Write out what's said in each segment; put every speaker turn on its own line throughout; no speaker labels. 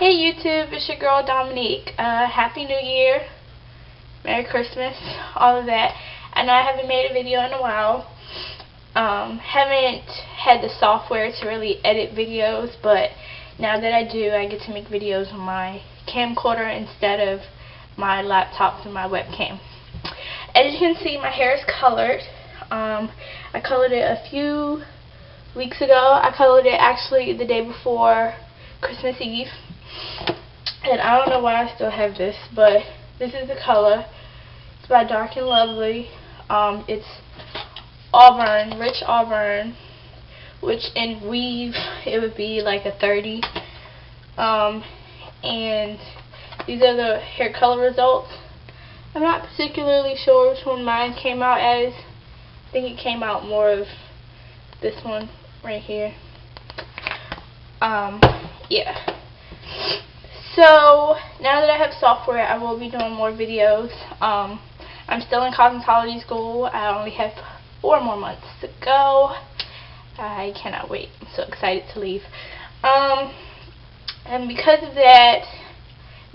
Hey YouTube, it's your girl Dominique. Happy New Year, Merry Christmas, all of that. I know I haven't made a video in a while. Haven't had the software to really edit videos, but now that I do, I get to make videos on my camcorder instead of my laptop through my webcam. As you can see, my hair is colored. I colored it a few weeks ago. I colored it actually the day before Christmas Eve. And I don't know why I still have this, but this is the color. It's by Dark and Lovely. It's auburn, rich auburn, which in weave it would be like a 30. And these are the hair color results. I'm not particularly sure which one mine came out as. I think it came out more of this one right here. Yeah. So now that I have software, I will be doing more videos. I'm still in cosmetology school. I only have 4 more months to go. I cannot wait. I'm so excited to leave. And because of that,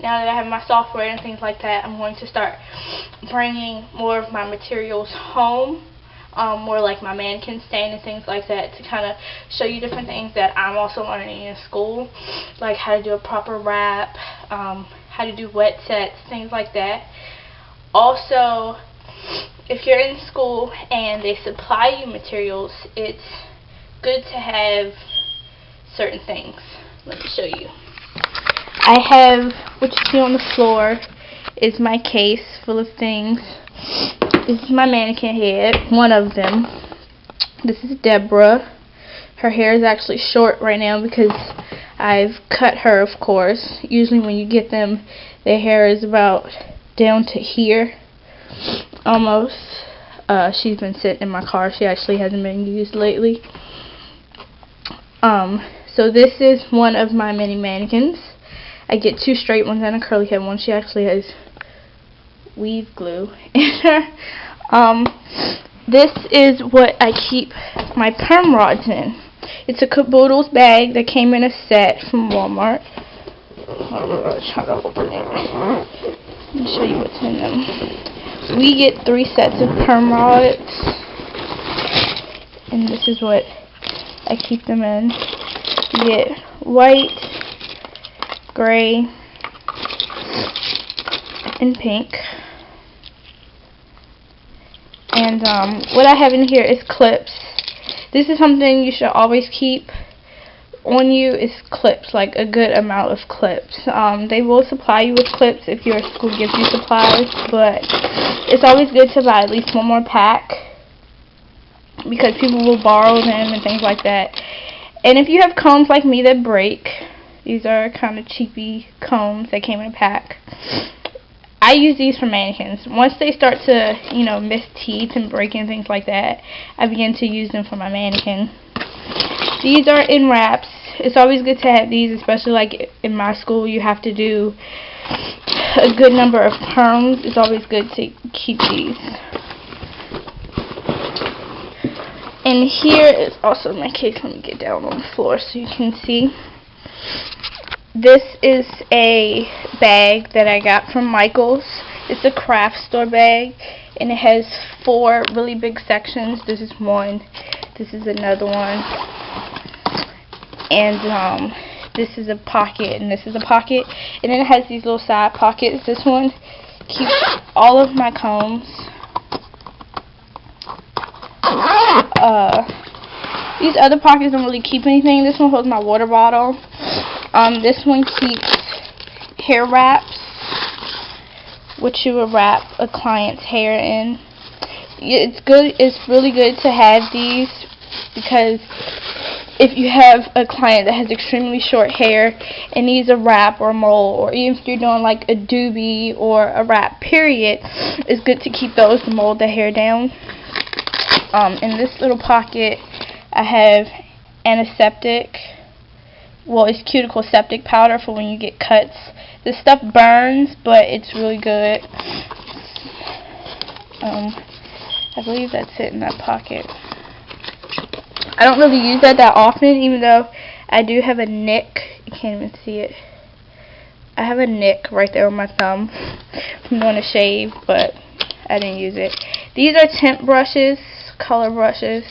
now that I have my software and things like that, I'm going to start bringing more of my materials home. More like my mannequin stand and things like that, to kind of show you different things that I'm also learning in school, like how to do a proper wrap, how to do wet sets, things like that. Also, if you're in school and they supply you materials, it's good to have certain things. Let me show you. I have, what you see on the floor is my case full of things. This is my mannequin head, one of them. This is Deborah. Her hair is actually short right now because I've cut her, of course. Usually when you get them, their hair is about down to here, almost. She's been sitting in my car. She actually hasn't been used lately. So this is one of my mini mannequins. I get 2 straight ones and a curly head one. She actually has weave glue in her. This is what I keep my perm rods in. It's a caboodles bag that came in a set from Walmart. I'll try to open it. Let me show you what's in them. We get 3 sets of perm rods, and this is what I keep them in. You get white, gray, and pink. And what I have in here is clips. This is something you should always keep on you, is clips, like a good amount of clips. They will supply you with clips if your school gives you supplies, but it's always good to buy at least 1 more pack because people will borrow them and things like that. And if you have combs like me that break, these are kind of cheapy combs that came in a pack. I use these for mannequins. Once they start to, miss teeth and break and things like that, I begin to use them for my mannequin. These are in wraps. It's always good to have these, especially like in my school, you have to do a good number of perms. It's always good to keep these. And here is also my case. Let me get down on the floor so you can see. This is a bag that I got from Michael's. It's a craft store bag, and it has 4 really big sections. This is one. This is another one. And this is a pocket, and this is a pocket. And then it has these little side pockets. This one keeps all of my combs. These other pockets don't really keep anything. This one holds my water bottle. This one keeps hair wraps, which you would wrap a client's hair in. It's good. It's really good to have these because if you have a client that has extremely short hair and needs a wrap or a mole, or even if you're doing like a doobie or a wrap period, it's good to keep those to mold the hair down. In this little pocket, I have antiseptic. Well, it's cuticle septic powder for when you get cuts. This stuff burns, but it's really good. I believe that's it in that pocket. I don't really use that often, even though I do have a nick. You can't even see it. I have a nick right there on my thumb from doing a shave, but I didn't use it. These are tint brushes, color brushes.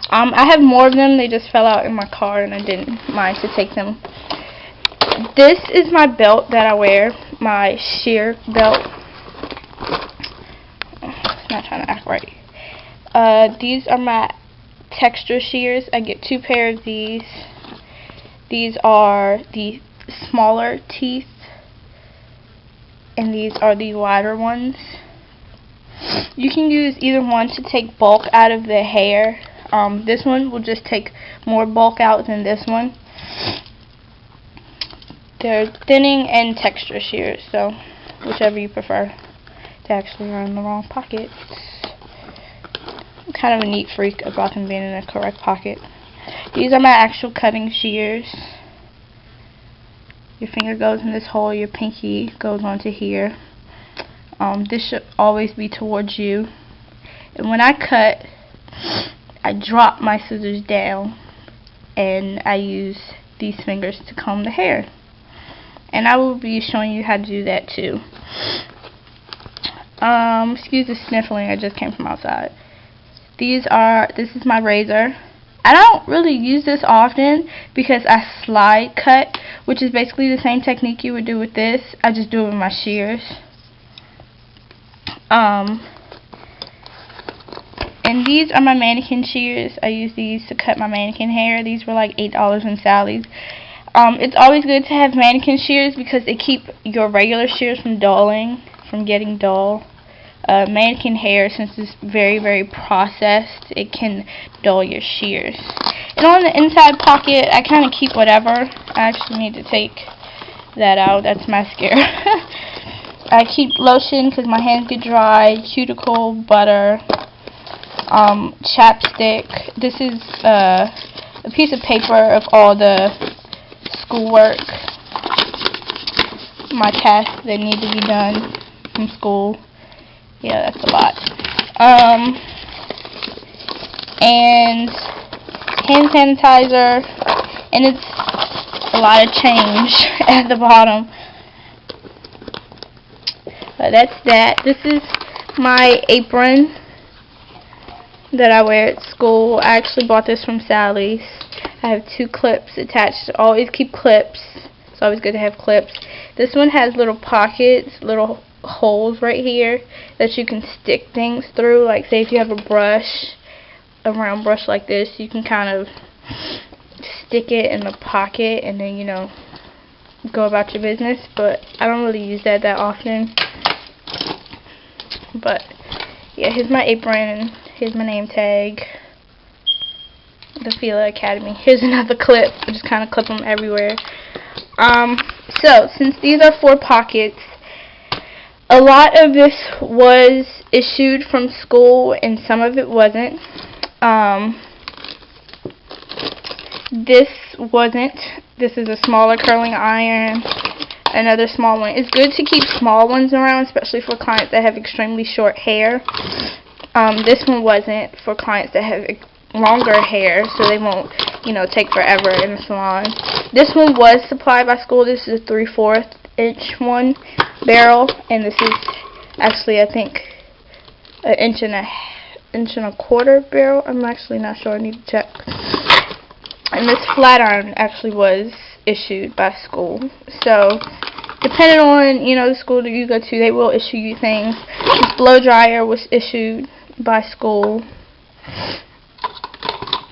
I have more of them. They just fell out in my car and I didn't mind to take them. This is my belt that I wear, my sheer belt. It's not trying to act right. These are my texture shears. I get 2 pairs of these. These are the smaller teeth, and these are the wider ones. You can use either one to take bulk out of the hair. This one will just take more bulk out than this one. They're thinning and texture shears, so whichever you prefer. They actually are in the wrong pockets. I'm kind of a neat freak about them being in the correct pocket. These are my actual cutting shears. Your finger goes in this hole, your pinky goes onto here. This should always be towards you. And when I cut, I drop my scissors down and I use these fingers to comb the hair. And I will be showing you how to do that too. Excuse the sniffling, I just came from outside. This is my razor. I don't really use this often because I slide cut, which is basically the same technique you would do with this. I just do it with my shears. And these are my mannequin shears. I use these to cut my mannequin hair. These were like $8 in Sally's. It's always good to have mannequin shears because they keep your regular shears from dulling, from getting dull. Mannequin hair, since it's very, very processed, it can dull your shears. And on the inside pocket, I kind of keep whatever. I actually need to take that out. That's mascara. I keep lotion because my hands get dry, cuticle, butter, chapstick. This is a piece of paper of all the schoolwork, my tasks that need to be done from school. Yeah, that's a lot. And hand sanitizer, and it's a lot of change at the bottom. But that's that. This is my apron that I wear at school. I actually bought this from Sally's. I have 2 clips attached. Always keep clips. It's always good to have clips. This one has little pockets, little holes right here that you can stick things through. Like, say if you have a brush, a round brush like this, you can kind of stick it in the pocket and then, you know, go about your business. But I don't really use that often. But yeah, here's my apron. Here's my name tag. The Fila Academy. Here's another clip. I just kind of clip them everywhere. So since these are 4 pockets, a lot of this was issued from school and some of it wasn't. This wasn't. This is a smaller curling iron. Another small one. It's good to keep small ones around, especially for clients that have extremely short hair. This one wasn't, for clients that have longer hair, so they won't, you know, take forever in the salon. This one was supplied by school. This is a 3/4 inch one barrel, and this is actually, I think, an inch and a quarter barrel. I'm actually not sure. I need to check. And this flat iron actually was issued by school. So depending on, you know, the school that you go to, they will issue you things. This blow dryer was issued by school.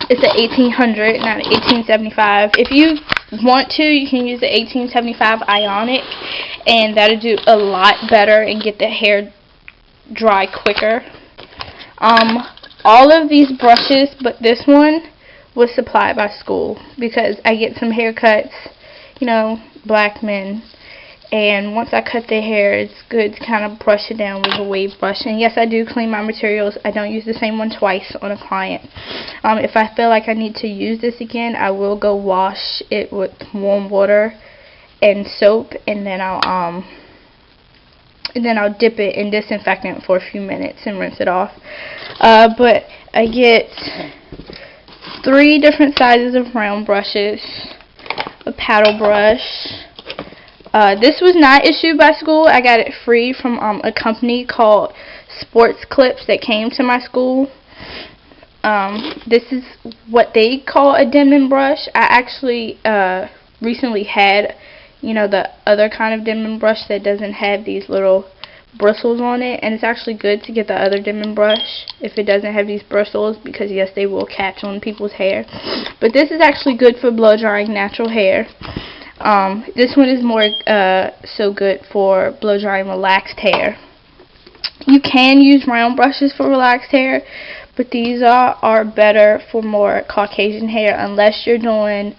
It's an 1800, not an 1875. If you want to, you can use the 1875 Ionic, and that'll do a lot better and get the hair dry quicker. All of these brushes, but this one, was supplied by school because I get some haircuts, you know, black men, and once I cut their hair, it's good to kind of brush it down with a wave brush. And yes, I do clean my materials. I don't use the same one twice on a client. If I feel like I need to use this again, I will go wash it with warm water and soap, and then I'll dip it in disinfectant for a few minutes and rinse it off. But I get 3 different sizes of round brushes, a paddle brush, This was not issued by school. I got it free from a company called Sports Clips that came to my school. This is what they call a Denman brush. I actually recently had, the other kind of Denman brush that doesn't have these little bristles on it, and it's actually good to get the other Denman brush if it doesn't have these bristles, because yes, they will catch on people's hair. But this is actually good for blow drying natural hair. This one is more so good for blow drying relaxed hair. You can use round brushes for relaxed hair, but these are better for more Caucasian hair, unless you're doing,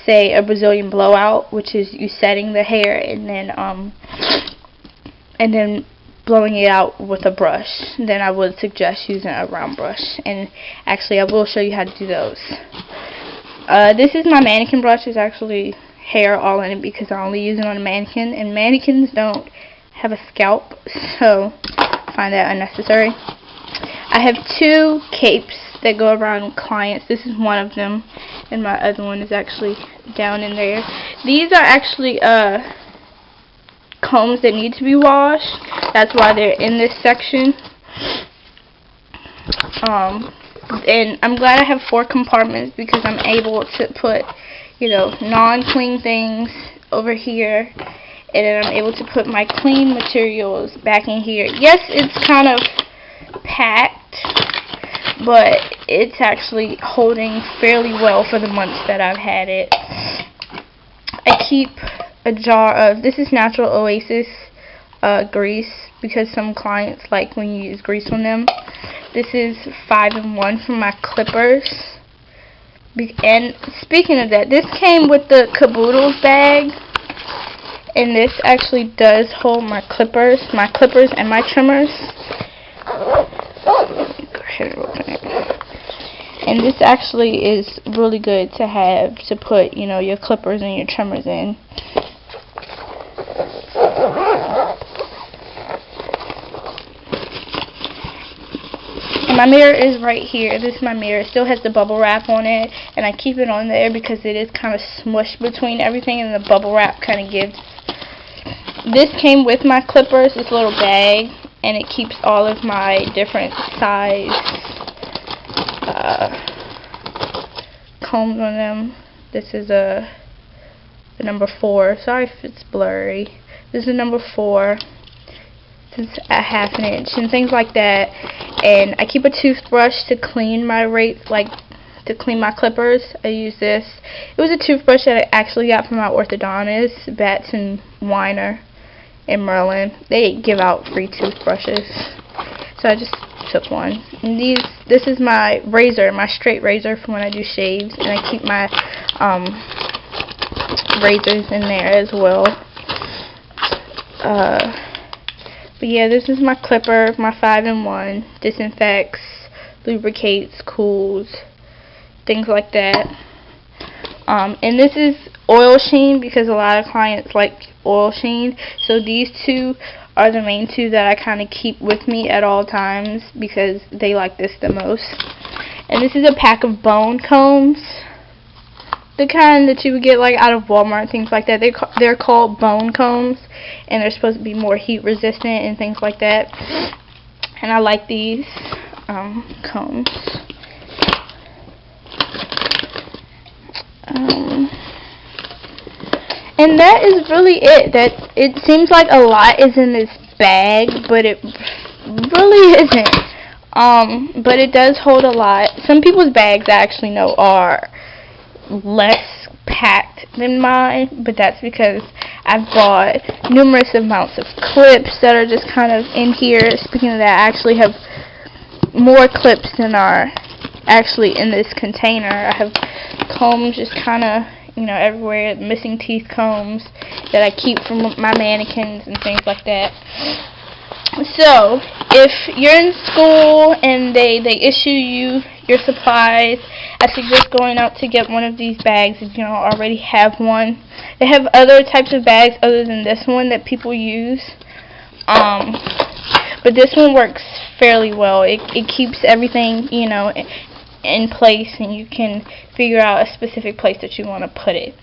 say, a Brazilian blowout, which is you setting the hair and then blowing it out with a brush. Then I would suggest using a round brush, and actually I will show you how to do those. This is my mannequin brush. It's actually hair all in it because I only use it on a mannequin, and mannequins don't have a scalp, so I find that unnecessary. I have 2 capes that go around clients. This is one of them, and my other one is actually down in there. These are actually combs that need to be washed. That's why they're in this section. And I'm glad I have 4 compartments because I'm able to put, non-clean things over here, and then I'm able to put my clean materials back in here. Yes, it's kind of packed, but it's actually holding fairly well for the months that I've had it. I keep a jar of, this is Natural Oasis grease, because some clients like when you use grease on them. This is 5-in-1 for my clippers. And speaking of that, this came with the Caboodles bag, and this actually does hold my clippers and my trimmers. Go ahead and open it. And this actually is really good to have to put, your clippers and your trimmers in. And my mirror is right here. This is my mirror. It still has the bubble wrap on it, and I keep it on there because it is kind of smushed between everything, and the bubble wrap kind of gives. This came with my clippers, this little bag, and it keeps all of my different size combs on them. This is the number 4. Sorry if it's blurry. This is number 4. It's a 1/2 inch and things like that. And I keep a toothbrush to clean my to clean my clippers. I use this. It was a toothbrush that I actually got from my orthodontist, Bats and Weiner in Merlin. They give out free toothbrushes, so I just took one. And this is my razor, my straight razor for when I do shaves, and I keep my razors in there as well. But yeah, this is my clipper, my 5-in-1, disinfects, lubricates, cools, things like that. And this is oil sheen, because a lot of clients like oil sheen. So these 2 are the main 2 that I kind of keep with me at all times because they like this the most. And this is a pack of bone combs, the kind that you would get like out of Walmart, things like that. They're called bone combs, and they're supposed to be more heat resistant and things like that. And I like these combs. And that is really it. It seems like a lot is in this bag, but it really isn't. But it does hold a lot. Some people's bags I actually know are less packed than mine, but that's because I've bought numerous amounts of clips that are just kind of in here. Speaking of that, I actually have more clips than are actually in this container. I have combs just kind of, everywhere, missing teeth combs that I keep from my mannequins and things like that. So, if you're in school and they issue you your supplies, I suggest going out to get one of these bags if you don't already have one. They have other types of bags other than this one that people use. But this one works fairly well. It keeps everything, in place, and you can figure out a specific place that you want to put it.